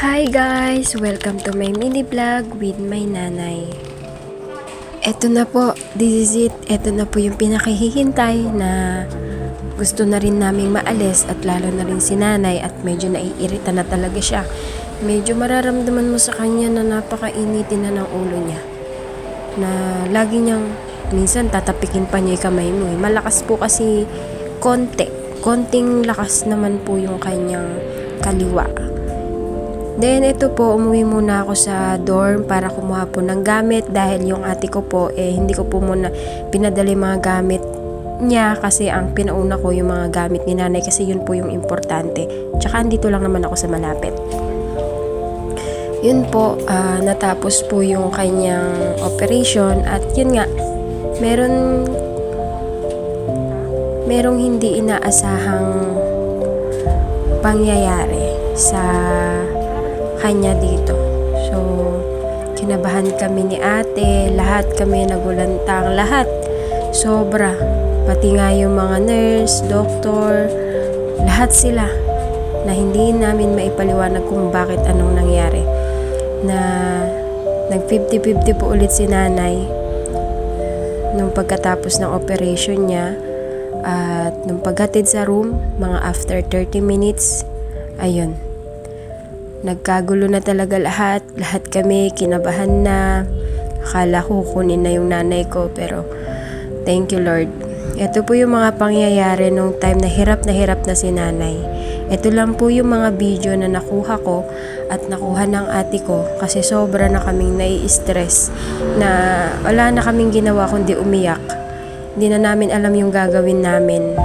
Hi guys! Welcome to my mini vlog with my nanay. Eto na po, this is it. Eto na po yung pinakahihintay na gusto na rin naming maalis at lalo na rin si nanay at medyo naiirita na talaga siya. Medyo mararamdaman mo sa kanya na napakainitin na ng ulo niya. Na lagi niyang, minsan tatapikin pa niya yung kamay mo. Malakas po kasi konting lakas naman po yung kanyang kaliwa. Then ito po, umuwi muna ako sa dorm para kumuha po ng gamit dahil yung ate ko po hindi ko po muna pinadala mga gamit niya kasi ang pinauna ko yung mga gamit ni nanay kasi yun po yung importante. Tsaka andito lang naman ako sa malapit. Yun po, natapos po yung kanyang operation at yun nga, merong hindi inaasahang pangyayari sa kanya dito. So, kinabahan kami ni ate, lahat kami nagulantang, lahat. Sobra. Pati nga yung mga nurse, doktor, lahat sila na hindi namin maipaliwanag kung bakit anong nangyari. Na nag 50-50 po ulit si nanay nung pagkatapos ng operation niya at nung paghatid sa room, mga after 30 minutes, ayun. Nagkagulo na talaga lahat kami, kinabahan na. Akala ko kunin na yung nanay ko pero thank you Lord. Ito po yung mga pangyayari nung time na hirap na si nanay. Ito lang po yung mga video na nakuha ko at nakuha ng ate ko kasi sobra na kaming nai-stress na wala na kaming ginawa kundi umiyak. Hindi na namin alam yung gagawin namin.